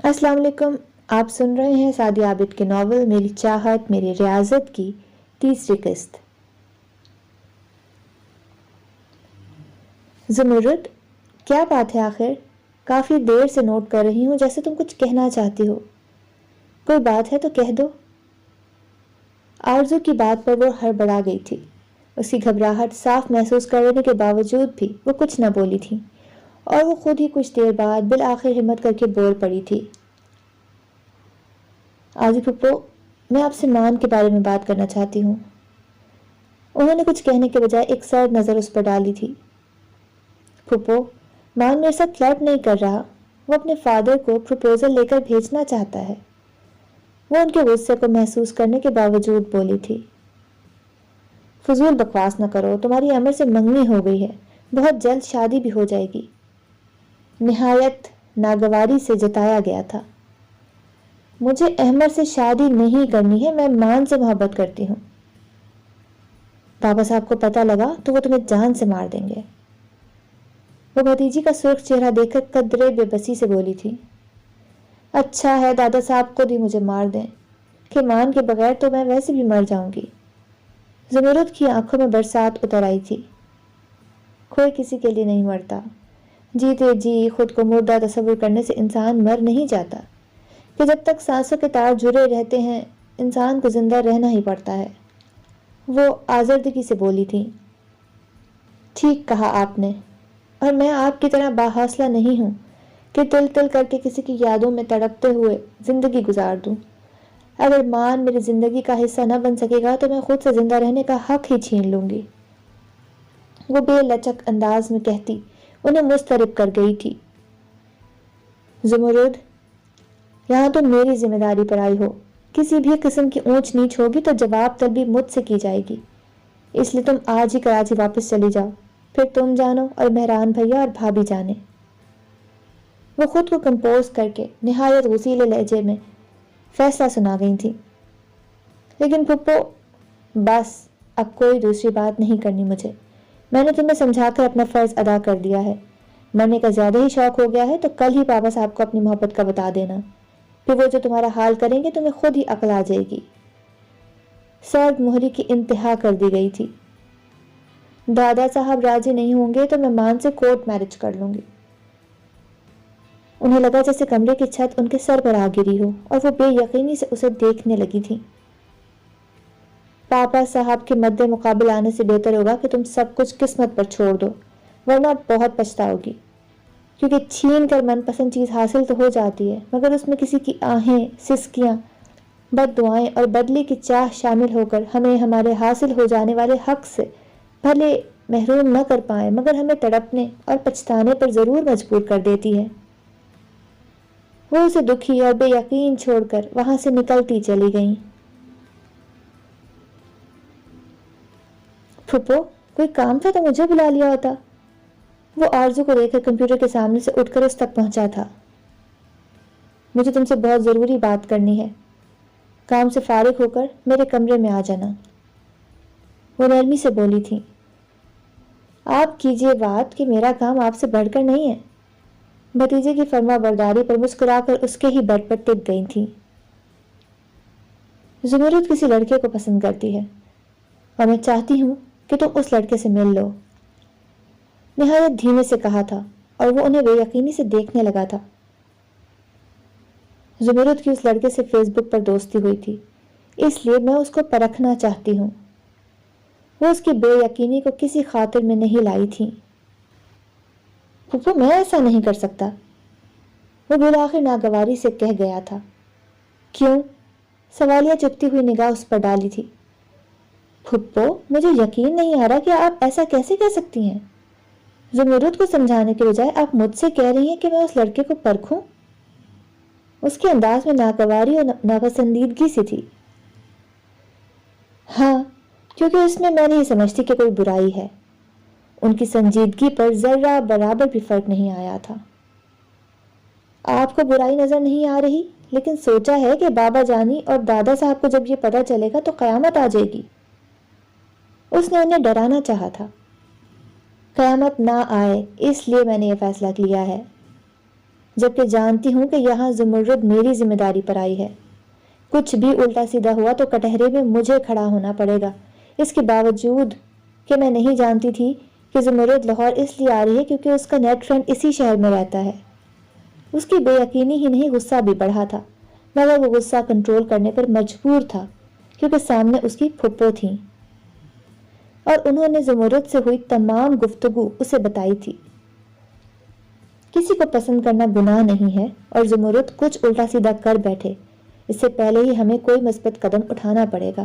السلام علیکم. آپ سن رہے ہیں سعدیہ عابد کے ناول میری چاہت میری ریاضت کی تیسری قسط. زمرد، کیا بات ہے آخر؟ کافی دیر سے نوٹ کر رہی ہوں جیسے تم کچھ کہنا چاہتی ہو. کوئی بات ہے تو کہہ دو. آرزو کی بات پر وہ ہڑبڑا گئی تھی. اس کی گھبراہٹ صاف محسوس کرنے کے باوجود بھی وہ کچھ نہ بولی تھی اور وہ خود ہی کچھ دیر بعد بالآخر ہمت کر کے بول پڑی تھی. آجی پھپھو، میں آپ سے مان کے بارے میں بات کرنا چاہتی ہوں. انہوں نے کچھ کہنے کے بجائے ایک سرد نظر اس پر ڈالی تھی. پھپھو، مان میرے ساتھ فلرٹ نہیں کر رہا. وہ اپنے فادر کو پروپوزل لے کر بھیجنا چاہتا ہے. وہ ان کے غصے کو محسوس کرنے کے باوجود بولی تھی. فضول بکواس نہ کرو. تمہاری امر سے منگنی ہو گئی ہے. بہت جلد شادی بھی ہو جائے گی. نہایت ناگواری سے جتایا گیا تھا. مجھے احمد سے شادی نہیں کرنی ہے. میں مان سے محبت کرتی ہوں. بابا صاحب کو پتہ لگا تو وہ تمہیں جان سے مار دیں گے. وہ بھتیجی کا سرخ چہرہ دیکھ کر قدرے بے بسی سے بولی تھی. اچھا ہے دادا صاحب خود ہی مجھے مار دیں کہ مان کے بغیر تو میں ویسے بھی مر جاؤں گی. زمرد کی آنکھوں میں برسات اتر آئی تھی. کوئی کسی کے لیے نہیں مرتا. جیتے جی خود کو مردہ تصور کرنے سے انسان مر نہیں جاتا کہ جب تک سانسوں کے تار جڑے رہتے ہیں انسان کو زندہ رہنا ہی پڑتا ہے. وہ آزردگی سے بولی تھی. ٹھیک کہا آپ نے. اور میں آپ کی طرح باحوصلہ نہیں ہوں کہ تل تل کر کے کسی کی یادوں میں تڑپتے ہوئے زندگی گزار دوں. اگر مان میری زندگی کا حصہ نہ بن سکے گا تو میں خود سے زندہ رہنے کا حق ہی چھین لوں گی. وہ بے لچک انداز میں کہتی انہیں مضطرب کر گئی تھی. زمرد، یہاں تم میری ذمہ داری پر آئی ہو. کسی بھی قسم کی اونچ نیچ ہوگی تو جواب طلبی مجھ سے کی جائے گی. اس لیے تم آج ہی کراچی واپس چلی جاؤ. پھر تم جانو اور مہران بھیا اور بھابھی جانے. وہ خود کو کمپوز کر کے نہایت غصیلے لہجے میں فیصلہ سنا گئی تھی. لیکن پھپھو، بس اب کوئی دوسری بات نہیں کرنی مجھے. میں نے تمہیں سمجھا کر اپنا فرض ادا کر دیا ہے. مرنے کا زیادہ ہی شوق ہو گیا ہے تو کل ہی بابا صاحب کو اپنی محبت کا بتا دینا. پھر وہ جو تمہارا حال کریں گے تمہیں خود ہی عقل آ جائے گی. سرد مہری کی انتہا کر دی گئی تھی. دادا صاحب راضی نہیں ہوں گے تو میں مان سے کورٹ میرج کر لوں گی. انہیں لگا جیسے کمرے کی چھت ان کے سر پر آ گری ہو اور وہ بے یقینی سے اسے دیکھنے لگی تھی. پاپا صاحب کے مد مقابل آنے سے بہتر ہوگا کہ تم سب کچھ قسمت پر چھوڑ دو ورنہ بہت پچھتاؤ گی. کیونکہ چھین کر من پسند چیز حاصل تو ہو جاتی ہے مگر اس میں کسی کی آہیں سسکیاں بد دعائیں اور بدلے کی چاہ شامل ہو کر ہمیں ہمارے حاصل ہو جانے والے حق سے بھلے محروم نہ کر پائیں مگر ہمیں تڑپنے اور پچھتانے پر ضرور مجبور کر دیتی ہے. وہ اسے دکھی اور بے یقین چھوڑ کر وہاں سے نکلتی چلی گئیں. پھپھو، کوئی کام تھا تو مجھے بلا لیا ہوتا. وہ آرزو کو دیکھ کر کمپیوٹر کے سامنے سے اٹھ کر اس تک پہنچا تھا. مجھے تم سے بہت ضروری بات کرنی ہے. کام سے فارغ ہو کر میرے کمرے میں آ جانا. وہ نرمی سے بولی تھی. آپ کیجیے بات کہ میرا کام آپ سے بڑھ کر نہیں ہے. بھتیجے کی فرما برداری پر مسکرا کر اس کے ہی بیڈ پر ٹک گئی تھی. زمرد کسی لڑکے کو پسند کرتی ہے اور میں چاہتی ہوں کہ تم اس لڑکے سے مل لو. نہایت دھیمے سے کہا تھا اور وہ انہیں بے یقینی سے دیکھنے لگا تھا. زمرد کی اس لڑکے سے فیس بک پر دوستی ہوئی تھی اس لیے میں اس کو پرکھنا چاہتی ہوں. وہ اس کی بے یقینی کو کسی خاطر میں نہیں لائی تھی. پھپھو، میں ایسا نہیں کر سکتا. وہ بالآخر ناگواری سے کہہ گیا تھا. کیوں؟ سوالیہ چپتی ہوئی نگاہ اس پر ڈالی تھی. پھپھو، مجھے یقین نہیں آ رہا کہ آپ ایسا کیسے کہہ سکتی ہیں. زمرد کو سمجھانے کے بجائے آپ مجھ سے کہہ رہی ہیں کہ میں اس لڑکے کو پرکھوں. اس کے انداز میں ناگواری اور ناپسندیدگی سی تھی. ہاں، کیونکہ اس میں نہیں سمجھتی کہ کوئی برائی ہے. ان کی سنجیدگی پر ذرہ برابر بھی فرق نہیں آیا تھا. آپ کو برائی نظر نہیں آ رہی لیکن سوچا ہے کہ بابا جانی اور دادا صاحب کو جب یہ پتہ چلے گا تو قیامت آ جائے گی. اس نے انہیں ڈرانا چاہا تھا. قیامت نہ آئے اس لیے میں نے یہ فیصلہ کیا ہے. جبکہ جانتی ہوں کہ یہاں زمرد میری ذمہ داری پر آئی ہے۔ کچھ بھی الٹا سیدھا ہوا تو کٹہرے میں مجھے کھڑا ہونا پڑے گا۔ اس کے باوجود کہ میں نہیں جانتی تھی کہ زمرد لاہور اس لیے آ رہی ہے کیونکہ اس کا نیٹ فرینڈ اسی شہر میں رہتا ہے۔ اس کی بے یقینی ہی نہیں، غصہ بھی بڑھا تھا، مگر وہ غصہ کنٹرول کرنے پر مجبور تھا کیونکہ سامنے اس کی پھپھو تھیں اور انہوں نے زمرد سے ہوئی تمام گفتگو اسے بتائی تھی۔ کسی کو پسند کرنا گناہ نہیں ہے، اور زمرد کچھ الٹا سیدھا کر بیٹھے اس سے پہلے ہی ہمیں کوئی مثبت قدم اٹھانا پڑے گا۔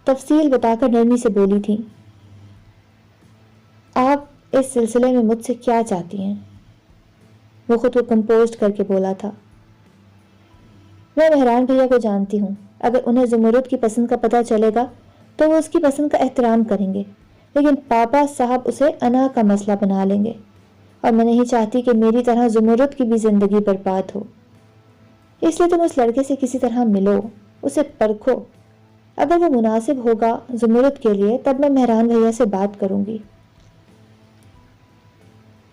تفصیل بتا کر نرمی سے بولی تھی، آپ اس سلسلے میں مجھ سے کیا چاہتی ہیں؟ وہ خود کو کمپوزڈ کر کے بولا تھا، میں مہران بھیا کو جانتی ہوں، اگر انہیں زمرد کی پسند کا پتہ چلے گا تو وہ اس کی پسند کا احترام کریں گے، لیکن پاپا صاحب اسے انا کا مسئلہ بنا لیں گے، اور میں نہیں چاہتی کہ میری طرح زمرد کی بھی زندگی برباد ہو۔ اس لیے تم اس لڑکے سے کسی طرح ملو، اسے پرکھو، اگر وہ مناسب ہوگا زمرد کے لیے تب میں مہران بھیا سے بات کروں گی،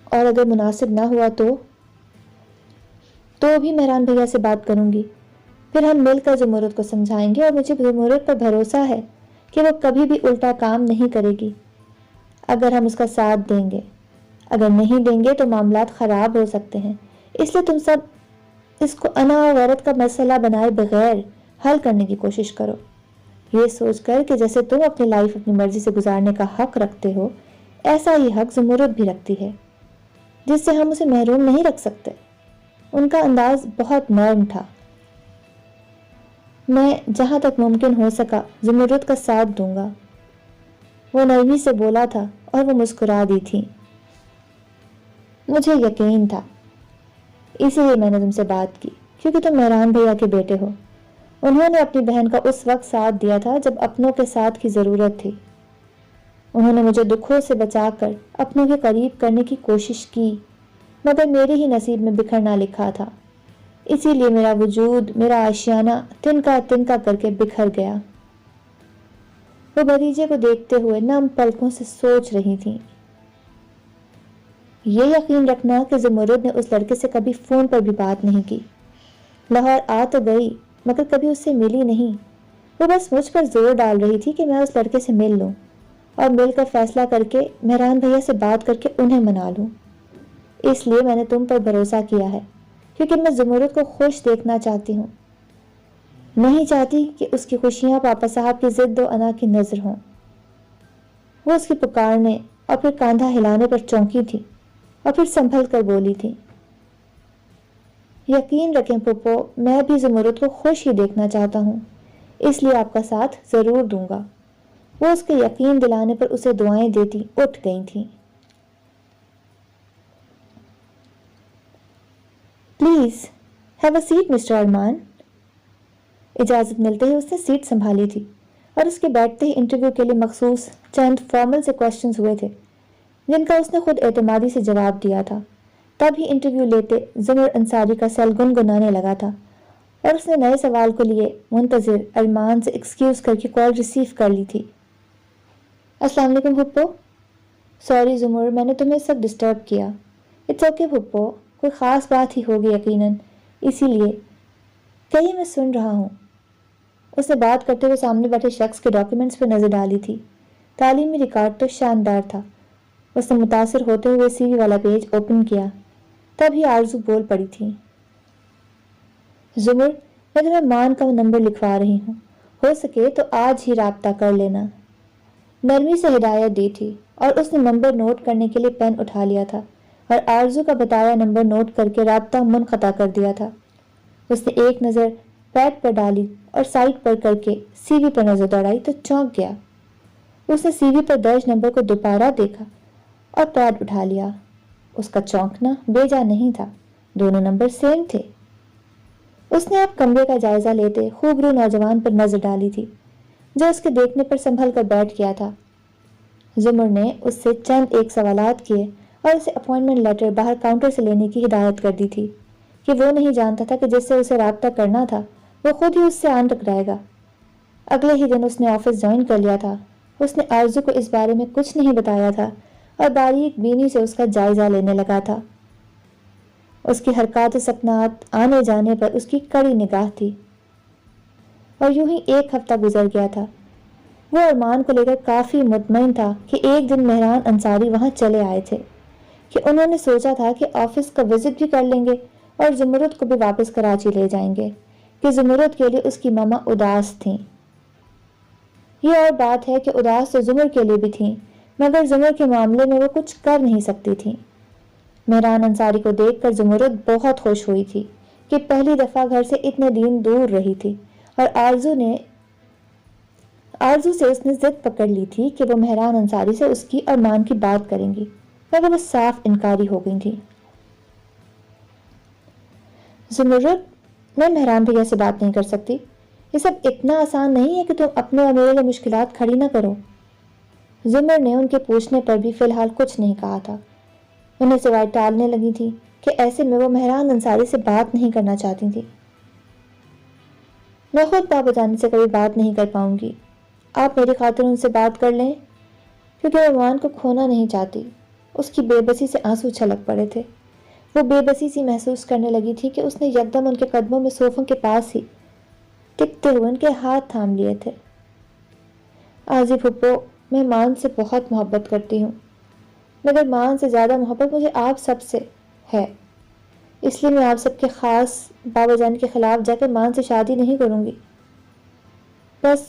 اور اگر مناسب نہ ہوا تو بھی مہران بھیا سے بات کروں گی۔ پھر ہم مل کر زمرد کو سمجھائیں گے، اور مجھے زمرد پر بھروسہ ہے کہ وہ کبھی بھی الٹا کام نہیں کرے گی اگر ہم اس کا ساتھ دیں گے۔ اگر نہیں دیں گے تو معاملات خراب ہو سکتے ہیں، اس لیے تم سب اس کو انا و غیرت کا مسئلہ بنائے بغیر حل کرنے کی کوشش کرو، یہ سوچ کر کہ جیسے تم اپنی لائف اپنی مرضی سے گزارنے کا حق رکھتے ہو، ایسا ہی حق زمرد بھی رکھتی ہے، جس سے ہم اسے محروم نہیں رکھ سکتے۔ ان کا انداز بہت نرم تھا۔ میں جہاں تک ممکن ہو سکا زمرد کا ساتھ دوں گا، وہ نرمی سے بولا تھا، اور وہ مسکرا دی تھی۔ مجھے یقین تھا، اسی لیے میں نے تم سے بات کی، کیونکہ تم مہران بھیا کے بیٹے ہو۔ انہوں نے اپنی بہن کا اس وقت ساتھ دیا تھا جب اپنوں کے ساتھ کی ضرورت تھی۔ انہوں نے مجھے دکھوں سے بچا کر اپنوں کے قریب کرنے کی کوشش کی، مگر میرے ہی نصیب میں بکھرنا لکھا تھا، اسی لیے میرا وجود، میرا آشیانہ تنکا تنکا کر کے بکھر گیا۔ وہ بھتیجے کو دیکھتے ہوئے نم پلکوں سے سوچ رہی تھیں۔ یہ یقین رکھنا کہ زمرد نے اس لڑکے سے کبھی فون پر بھی بات نہیں کی، لاہور آ تو گئی مگر کبھی اس سے ملی نہیں، وہ بس مجھ پر زور ڈال رہی تھی کہ میں اس لڑکے سے مل لوں، اور مل کر فیصلہ کر کے مہران بھیا سے بات کر کے انہیں منا لوں۔ اس لیے میں نے تم پر بھروسہ کیا ہے، کیونکہ میں زمرد کو خوش دیکھنا چاہتی ہوں، نہیں چاہتی کہ اس کی خوشیاں پاپا صاحب کی ضد و انا کی نظر ہوں۔ وہ اس کی پکارنے اور پھر کاندھا ہلانے پر چونکی تھی، اور پھر سنبھل کر بولی تھی، یقین رکھیں پھپھو، میں بھی زمرد کو خوش ہی دیکھنا چاہتا ہوں، اس لیے آپ کا ساتھ ضرور دوں گا۔ وہ اس کے یقین دلانے پر اسے دعائیں دیتی اٹھ گئی تھیں۔ Please have a seat mister Arman. اجازت ملتے ہی اس نے سیٹ سنبھالی تھی، اور اس کے بیٹھتے ہی انٹرویو کے لیے مخصوص چند فارمل سے کوشچنز ہوئے تھے جن کا اس نے خود اعتمادی سے جواب دیا تھا۔ تب ہی انٹرویو لیتے زمر انصاری کا سیل گنگنانے لگا تھا، اور اس نے نئے سوال کو لیے منتظر ارمان سے ایکسکیوز کر کے کال ریسیو کر لی تھی۔ السلام علیکم پھپھو۔ سوری زمر، میں نے تمہیں سب ڈسٹرب کیا۔ اٹس اوکے پھپھو، کوئی خاص بات ہی ہوگی یقیناً، اسی لیے کہیں میں سن رہا ہوں۔ اس نے بات کرتے ہوئے سامنے بیٹھے شخص کے ڈاکیومنٹس پر نظر ڈالی تھی۔ تعلیمی ریکارڈ تو شاندار تھا۔ اس نے متاثر ہوتے ہوئے سی وی والا پیج اوپن کیا، تب ہی آرزو بول پڑی تھی، زمر، میں تمہیں مان کا نمبر لکھوا رہی ہوں، ہو سکے تو آج ہی رابطہ کر لینا۔ نرمی سے ہدایت دی تھی، اور اس نے نمبر نوٹ کرنے کے لیے پین اٹھا لیا تھا، اور آرزو کا بتایا نمبر نوٹ کر کے رابطہ منقطع کر دیا تھا۔ اس نے ایک نظر پیڈ پر ڈالی اور سائٹ پر کر کے سی وی پر نظر دوڑائی تو چونک گیا۔ اس نے سی وی پر درج نمبر کو دوبارہ دیکھا اور پیڈ اٹھا لیا۔ اس کا چونکنا بے جا نہیں تھا، دونوں نمبر سیم تھے۔ اس نے اب کمرے کا جائزہ لیتے خوبرو نوجوان پر نظر ڈالی تھی جو اس کے دیکھنے پر سنبھل کر بیٹھ گیا تھا۔ زمر نے اس سے چند ایک سوالات کیے اور اسے اپوائنٹمنٹ لیٹر باہر کاؤنٹر سے لینے کی ہدایت کر دی تھی کہ وہ نہیں جانتا تھا کہ جس سے اسے رابطہ کرنا تھا وہ خود ہی اس سے آن ٹکرائے گا۔ اگلے ہی دن اس نے آفس جوائن کر لیا تھا۔ اس نے آرزو کو اس بارے میں کچھ نہیں بتایا تھا اور باریک بینی سے اس کا جائزہ لینے لگا تھا۔ اس کی حرکات و سکنات آنے جانے پر اس کی کڑی نگاہ تھی۔ اور یوں ہی ایک ہفتہ گزر گیا تھا۔ وہ ارمان کو لے کر کافی مطمئن تھا کہ ایک دن مہران انصاری وہاں چلے آئے تھے، کہ انہوں نے سوچا تھا کہ آفس کا وزٹ بھی کر لیں گے اور زمرد کو بھی واپس کراچی لے جائیں گے، کہ زمرد کے لیے اس کی ماما اداس تھیں۔ یہ اور بات ہے کہ اداس تو زمر کے لیے بھی تھیں، مگر زمر کے معاملے میں وہ کچھ کر نہیں سکتی تھیں۔ مہران انصاری کو دیکھ کر زمرد بہت خوش ہوئی تھی کہ پہلی دفعہ گھر سے اتنے دن دور رہی تھی، اور آرزو سے اس نے ضد پکڑ لی تھی کہ وہ مہران انصاری سے اس کی ارمان کی بات کریں گی، مگر وہ صاف انکاری ہو گئی تھی۔ زمرد، میں مہران بھیا سے بات نہیں کر سکتی۔ یہ سب اتنا آسان نہیں ہے کہ تم اپنے اور میرے لیے مشکلات کھڑی نہ کرو۔ زمر نے ان کے پوچھنے پر بھی فی الحال کچھ نہیں کہا تھا۔ انہیں سوائے ٹالنے لگی تھی کہ ایسے میں وہ مہران انصاری سے بات نہیں کرنا چاہتی تھی۔ میں خود بابا جانی سے کبھی بات نہیں کر پاؤں گی، آپ میری خاطر ان سے بات کر لیں، کیونکہ میں ارمان کو کھونا نہیں چاہتی۔ اس کی بے بسی سے آنسو چھلک پڑے تھے۔ وہ بے بسی سی محسوس کرنے لگی تھی کہ اس نے یکدم ان کے قدموں میں صوفوں کے پاس ہی ٹکتے ہوئے ان کے ہاتھ تھام لیے تھے۔ آزی پھپھو، میں مان سے بہت محبت کرتی ہوں، مگر مان سے زیادہ محبت مجھے آپ سب سے ہے، اس لیے میں آپ سب کے خاص بابا جان کے خلاف جا کر مان سے شادی نہیں کروں گی۔ بس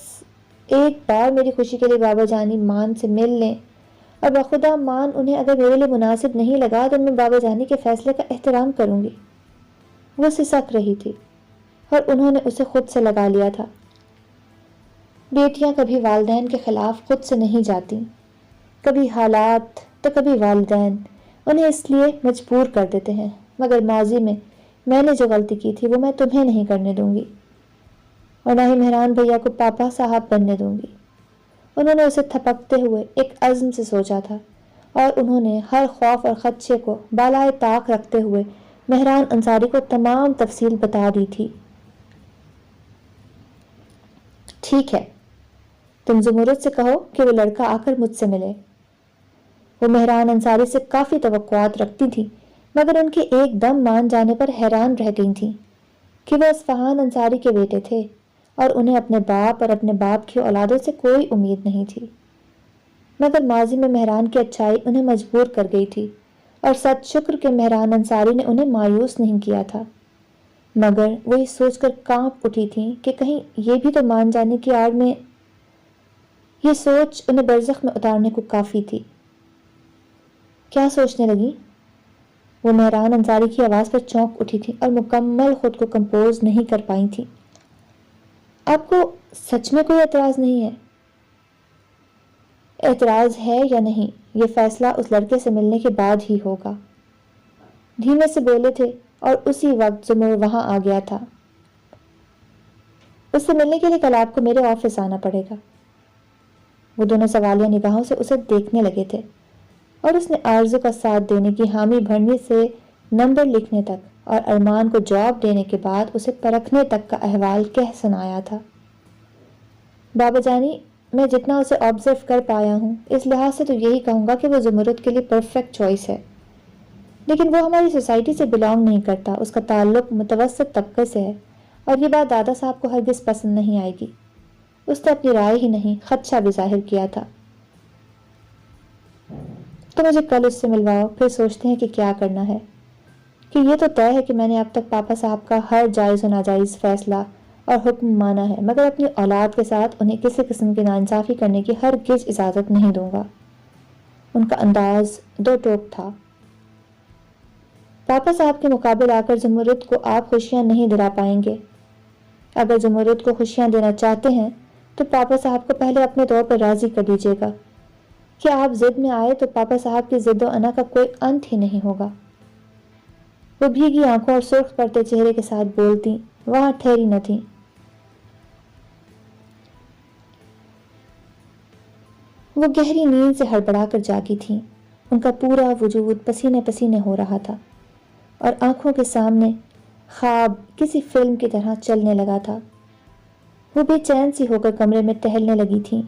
ایک بار میری خوشی کے لیے بابا جانی مان سے مل لیں، اور بخدا مان انہیں اگر میرے لیے مناسب نہیں لگا تو میں بابا جانی کے فیصلے کا احترام کروں گی۔ وہ سسک رہی تھی، اور انہوں نے اسے خود سے لگا لیا تھا۔ بیٹیاں کبھی والدین کے خلاف خود سے نہیں جاتی، کبھی حالات تو کبھی والدین انہیں اس لیے مجبور کر دیتے ہیں، مگر ماضی میں نے جو غلطی کی تھی وہ میں تمہیں نہیں کرنے دوں گی، اور نہ ہی مہران بھیا کو پاپا صاحب بننے دوں گی۔ انہوں نے اسے تھپکتے ہوئے ایک عزم سے سوچا تھا، اور انہوں نے ہر خوف اور خدشے کو بالائے طاق رکھتے ہوئے مہران انصاری کو تمام تفصیل بتا دی تھی۔ ٹھیک ہے، تم زمرد سے کہو کہ وہ لڑکا آ کر مجھ سے ملے۔ وہ مہران انصاری سے کافی توقعات رکھتی تھی، مگر ان کے ایک دم مان جانے پر حیران رہ گئی تھی کہ وہ اصفہان انصاری کے بیٹے تھے، اور انہیں اپنے باپ اور اپنے باپ کی اولادوں سے کوئی امید نہیں تھی۔ مگر ماضی میں مہران کی اچھائی انہیں مجبور کر گئی تھی، اور سچ شکر کہ مہران انصاری نے انہیں مایوس نہیں کیا تھا، مگر وہ یہ سوچ کر کانپ اٹھی تھی کہ کہیں یہ بھی تو مان جانے کی آڑ میں۔ یہ سوچ انہیں برزخ میں اتارنے کو کافی تھی۔ کیا سوچنے لگی؟ وہ مہران انصاری کی آواز پر چونک اٹھی تھی اور مکمل خود کو کمپوز نہیں کر پائی تھی۔ آپ کو سچ میں کوئی اعتراض نہیں ہے؟ اعتراض ہے یا نہیں، یہ فیصلہ اس لڑکے سے ملنے کے بعد ہی ہوگا، دھیمے سے بولے تھے، اور اسی وقت زمر وہاں آ گیا تھا۔ اس سے ملنے کے لیے کل آپ کو میرے آفس آنا پڑے گا۔ وہ دونوں سوالیہ نگاہوں سے اسے دیکھنے لگے تھے، اور اس نے آرزو کا ساتھ دینے کی حامی بھرنے سے نمبر لکھنے تک اور ارمان کو جواب دینے کے بعد اسے پرکھنے تک کا احوال کہہ سنایا تھا۔ بابا جانی، میں جتنا اسے آبزرو کر پایا ہوں اس لحاظ سے تو یہی کہوں گا کہ وہ زمرد کے لیے پرفیکٹ چوائس ہے، لیکن وہ ہماری سوسائٹی سے بلانگ نہیں کرتا، اس کا تعلق متوسط طبقے سے ہے، اور یہ بات دادا صاحب کو ہرگز پسند نہیں آئے گی۔ اس نے اپنی رائے ہی نہیں خدشہ بھی ظاہر کیا تھا۔ تو مجھے کل اس سے ملواؤ، پھر سوچتے ہیں کہ کیا کرنا ہے، کہ یہ تو طے ہے کہ میں نے اب تک پاپا صاحب کا ہر جائز و ناجائز فیصلہ اور حکم مانا ہے، مگر اپنی اولاد کے ساتھ انہیں کسی قسم کی ناانصافی کرنے کی ہرگز اجازت نہیں دوں گا۔ ان کا انداز دو ٹوک تھا۔ پاپا صاحب کے مقابل آ کر زمرد کو آپ خوشیاں نہیں دلا پائیں گے۔ اگر زمرد کو خوشیاں دینا چاہتے ہیں تو پاپا صاحب کو پہلے اپنے طور پر راضی کر دیجیے گا، کہ آپ ضد میں آئے تو پاپا صاحب کی ضد و انا کا کوئی انت ہی نہیں ہوگا۔ وہ بھیگی آنکھوں اور سرخ پڑتے چہرے کے ساتھ بولتی وہاں ٹھہری نہ تھی۔ وہ گہری نیند سے ہڑبڑا کر جاگی تھی، ان کا پورا وجود پسینے پسینے ہو رہا تھا، اور آنکھوں کے سامنے خواب کسی فلم کی طرح چلنے لگا تھا۔ وہ بے چین سی ہو کر کمرے میں ٹہلنے لگی تھی،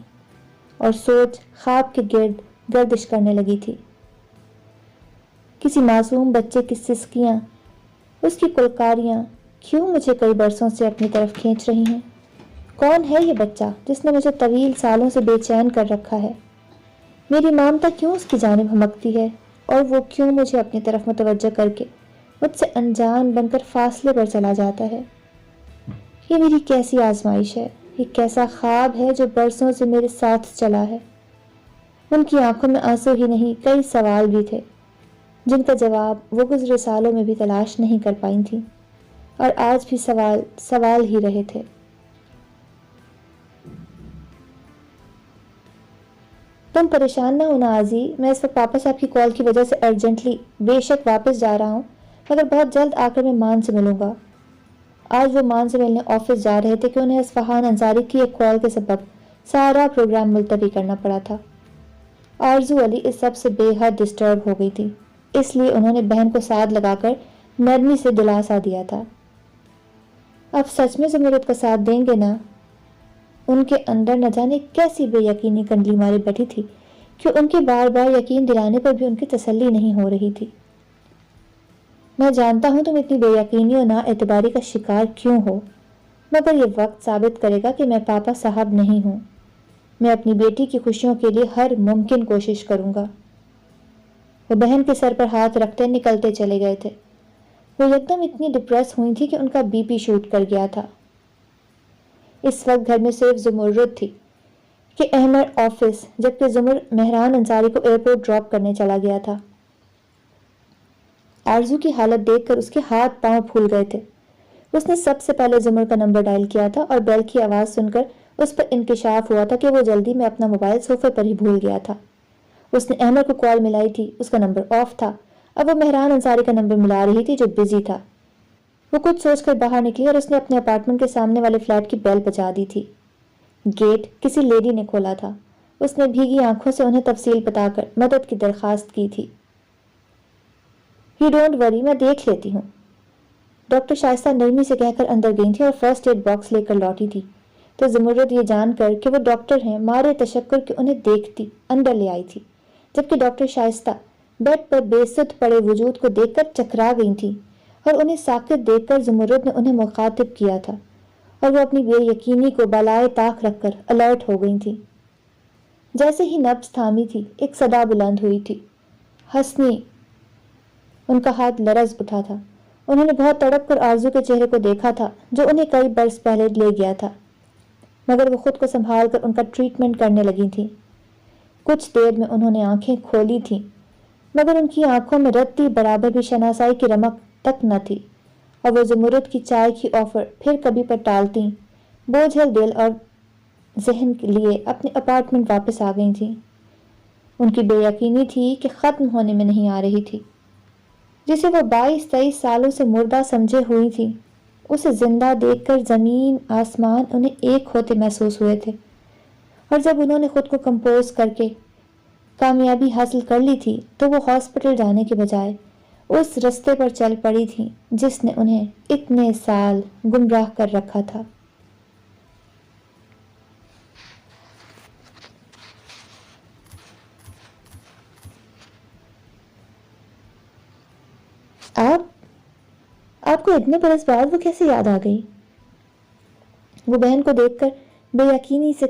اور سوچ خواب کے گرد گردش کرنے لگی تھی۔ کسی معصوم بچے کی سسکیاں اس کی کلکاریاں کیوں مجھے کئی برسوں سے اپنی طرف کھینچ رہی ہیں؟ کون ہے یہ بچہ جس نے مجھے طویل سالوں سے بے چین کر رکھا ہے؟ میری مامتا کیوں اس کی جانب ہمکتی ہے اور وہ کیوں مجھے اپنی طرف متوجہ کر کے مجھ سے انجان بن کر فاصلے پر چلا جاتا ہے؟ یہ میری کیسی آزمائش ہے؟ یہ کیسا خواب ہے جو برسوں سے میرے ساتھ چلا ہے؟ ان کی آنکھوں میں آنسو ہی نہیں، کئی سوال بھی تھے جن کا جواب وہ گزرے سالوں میں بھی تلاش نہیں کر پائی تھیں، اور آج بھی سوال سوال ہی رہے تھے۔ تم پریشان نہ ہونا آزی، میں اس وقت پاپا صاحب کی کال کی وجہ سے ارجنٹلی بے شک واپس جا رہا ہوں، مگر بہت جلد آ کر میں مان سے ملوں گا۔ آج وہ مان سے ملنے آفس جا رہے تھے کہ انہیں اصفہان انصاری کی ایک کال کے سبب سارا پروگرام ملتوی کرنا پڑا تھا۔ آرزو علی اس سب سے بے حد ڈسٹرب ہو گئی تھی، اس لیے انہوں نے بہن کو ساتھ لگا کر نرمی سے دلاسا دیا تھا۔ اب سچ میں زمرد کا ساتھ دیں گے نا؟ ان کے اندر نہ جانے کیسی بے یقینی کنڈلی ماری بیٹھی تھی کہ ان کے بار بار یقین دلانے پر بھی ان کی تسلی نہیں ہو رہی تھی۔ میں جانتا ہوں تم اتنی بے یقینی اور نا اعتباری کا شکار کیوں ہو، مگر یہ وقت ثابت کرے گا کہ میں پاپا صاحب نہیں ہوں۔ میں اپنی بیٹی کی خوشیوں کے لیے ہر ممکن کوشش کروں گا۔ وہ بہن کے سر پر ہاتھ رکھتے نکلتے چلے گئے تھے۔ وہ یکدم اتنی ڈپریس ہوئی تھی کہ ان کا بی پی شوٹ کر گیا تھا۔ اس وقت گھر میں صرف زمرد تھی کہ احمد آفس، جبکہ زمر مہران انصاری کو ایئرپورٹ ڈراپ کرنے چلا گیا تھا۔ آرزو کی حالت دیکھ کر اس کے ہاتھ پاؤں پھول گئے تھے۔ اس نے سب سے پہلے زمر کا نمبر ڈائل کیا تھا اور بیل کی آواز سن کر اس پر انکشاف ہوا تھا کہ وہ جلدی میں اپنا موبائل صوفے پر ہی بھول گیا تھا۔ اس نے احمد کو کال ملائی تھی، اس کا نمبر آف تھا۔ اب وہ مہران انصاری کا نمبر ملا رہی تھی جو بزی تھا۔ وہ کچھ سوچ کر باہر نکلی اور اس نے اپنے اپارٹمنٹ کے سامنے والے فلیٹ کی بیل بجا دی تھی۔ گیٹ کسی لیڈی نے کھولا تھا۔ اس نے بھیگی آنکھوں سے انہیں تفصیل بتا کر مدد کی درخواست کی تھی۔ "یو ڈونٹ وری، میں دیکھ لیتی ہوں"۔ ڈاکٹر شائستہ نرمی سے کہہ کر اندر گئی تھی اور فرسٹ ایڈ باکس لے کر لوٹی تھی تو زمرد یہ جان کر کہ وہ ڈاکٹر ہیں مارے تشکر کے انہیں دیکھتی اندر لے آئی تھی، جبکہ ڈاکٹر شائستہ بیڈ پر بے سدھ پڑے وجود کو دیکھ کر چکرا گئی تھی اور انہیں ساکت دیکھ کر زمرد نے انہیں مخاطب کیا تھا اور وہ اپنی بے یقینی کو بالائے طاق رکھ کر الرٹ ہو گئی تھی۔ جیسے ہی نبض تھامی تھی ایک صدا بلند ہوئی تھی، "حسنی"۔ ان کا ہاتھ لرز اٹھا تھا۔ انہوں نے بہت تڑپ کر آرزو کے چہرے کو دیکھا تھا جو انہیں کئی برس پہلے لے گیا تھا، مگر وہ خود کو سنبھال کر ان کا ٹریٹمنٹ کرنے لگی تھیں۔ کچھ دیر میں انہوں نے آنکھیں کھولی تھیں، مگر ان کی آنکھوں میں رتی برابر بھی شناسائی کی رمق تک نہ تھی، اور وہ زمرد کی چائے کی آفر پھر کبھی پر ٹالتیں، بوجھل دل اور ذہن کے لیے اپنے اپارٹمنٹ واپس آ گئی تھیں۔ ان کی بے یقینی تھی کہ ختم ہونے میں نہیں آ رہی تھی۔ جسے وہ 22-23 سالوں سے مردہ سمجھے ہوئی تھی، اسے زندہ دیکھ کر زمین آسمان انہیں ایک ہوتے محسوس ہوئے تھے، اور جب انہوں نے خود کو کمپوز کر کے کامیابی حاصل کر لی تھی تو وہ ہاسپٹل جانے کے بجائے اس رستے پر چل پڑی تھی جس نے انہیں اتنے سال گمراہ کر رکھا تھا۔ آپ کو اتنے برس بعد وہ کیسے یاد آ گئی؟ وہ بہن کو دیکھ کر بے یقینی سے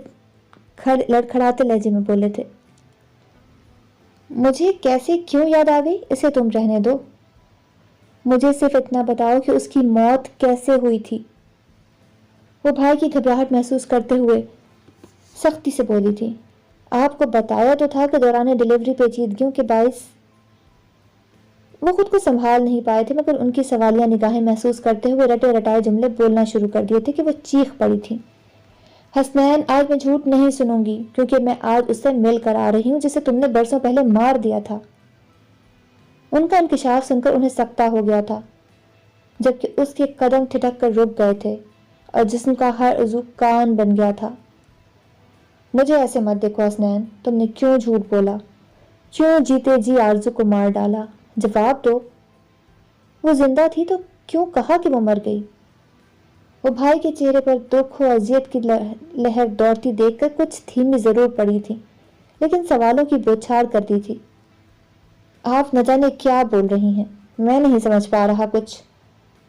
لڑکھڑاتے لہجے میں بولے تھے۔ "مجھے کیسے کیوں یاد آ گئی اسے تم رہنے دو، مجھے صرف اتنا بتاؤ کہ اس کی موت کیسے ہوئی تھی"۔ وہ بھائی کی گھبراہٹ محسوس کرتے ہوئے سختی سے بولی تھی۔ "آپ کو بتایا تو تھا کہ دوران ڈیلیوری پیچیدگیوں کے باعث"۔ وہ خود کو سنبھال نہیں پائے تھے، مگر ان کی سوالیہ نگاہیں محسوس کرتے ہوئے رٹے رٹائے جملے بولنا شروع کر دیے تھے کہ وہ چیخ پڑی تھیں۔ "حسنین، آج میں جھوٹ نہیں سنوں گی، کیونکہ میں آج اس سے مل کر آ رہی ہوں جسے تم نے برسوں پہلے مار دیا تھا"۔ ان کا انکشاف سن کر انہیں سکتہ ہو گیا تھا، جبکہ اس کے قدم ٹھٹک کر رک گئے تھے اور جسم کا ہر عضو کان بن گیا تھا۔ "مجھے ایسے مت دیکھو حسنین، تم نے کیوں جھوٹ بولا؟ کیوں جیتے جی آرزو کو مار ڈالا؟ جواب دو۔ وہ زندہ تھی تو کیوں کہا کہ وہ مر گئی؟" وہ بھائی کے چہرے پر دکھ و اذیت کی لہر دوڑتی دیکھ کر کچھ دھیمی ضرور پڑی تھی، لیکن سوالوں کی بوچھار کرتی تھی۔ "آپ نہ جانے کیا بول رہی ہیں، میں نہیں سمجھ پا رہا کچھ"۔